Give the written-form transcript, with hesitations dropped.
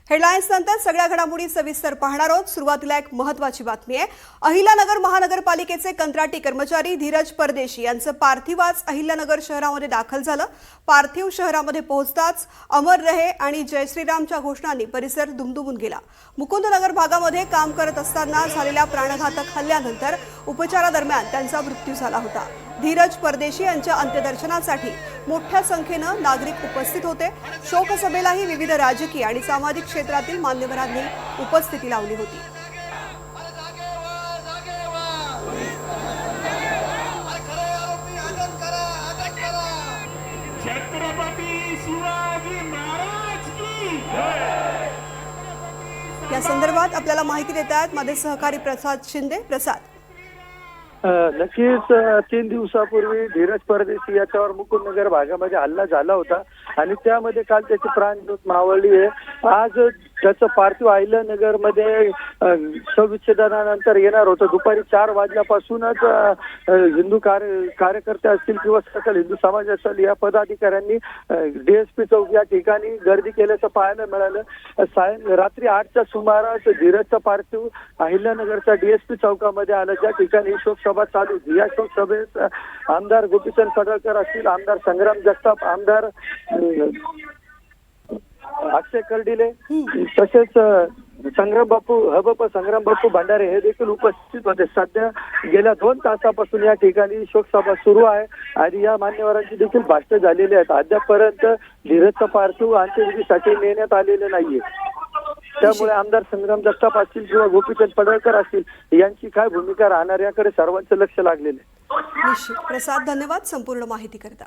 Headlines नंतर सगळ्या घडामोडी सविस्तर पाहणार आहोत। सुरुवातीला एक महत्त्वाची बातमी आहे। अहिल्यानगर महानगरपालिकेचे कंत्राटी कर्मचारी धीरज परदेशी यांचं पार्थिव आज अहिल्यानगर शहरामध्ये दाखल झालं। पार्थिव शहरामध्ये पोहोचताच अमर रहे आणि जय श्रीरामच्या घोषणांनी परिसर दुमदुमून गेला। मुकुंदनगर भागामध्ये काम करत असताना झालेल्या प्राणघातक हल्ल्यानंतर उपचारादरम्यान त्यांचा मृत्यू झाला होता। धीरज परदेशी यांच्या अंत्यदर्शनासाठी मोठ्या संख्येने नागरिक उपस्थित होते। शोकसभेलाही विविध राजकीय आणि सामाजिक क्षेत्रातील मान्यवरांनी उपस्थिती लावली होती। छत्रपती शिवाजी महाराज की जय। या संदर्भात आपल्याला माहिती देत आहेत माझे सहकारी प्रसाद शिंदे। प्रसाद, नक्कीच 3 दिवसापूर्वी धीरज परदेशी याच्यावर मुकुंदनगर भागामध्ये हल्ला झाला होता आणि त्यामध्ये काल त्याची प्राणज्योत मावळली आहे। आज त्याचं पार्थिव अहिल्यानगर मध्ये शवविच्छेदनानंतर येणार होतं। दुपारी 4 वाजल्यापासूनच हिंदू कार्यकर्ते असतील किंवा सकल हिंदू समाज असेल या पदाधिकाऱ्यांनी DSP चौक या ठिकाणी गर्दी केल्याचं पाहायला मिळालं। रात्री 8च्या सुमारास धीरजचं पार्थिव अहिल्यानगरच्या DSP चौकामध्ये आलं, ज्या ठिकाणी शोकसभा चालू होती। या शोकसभेत आमदार गोपीचंद पडळकर असतील, आमदार संग्राम जगताप, आमदार अक्षय कर्डिले तसेच संग्राम बापू भंडारे हे देखील उपस्थित होते। सध्या गेल्या 2 तासापासून या ठिकाणी शोकसभा सुरू आहे आणि या मान्यवरांची देखील भाषणे झालेली आहेत। अद्यापर्यंत धीरजचं पार्थिव अंत्यविधीसाठी नेण्यात आलेले नाहीये। त्यामुळे आमदार संग्राम जगताप असतील किंवा गोपीचंद पडळकर असतील यांची काय भूमिका राहणार याकडे सर्वांचं लक्ष लागलेलं आहे। निश्चित प्रसाद, धन्यवाद संपूर्ण माहिती करता।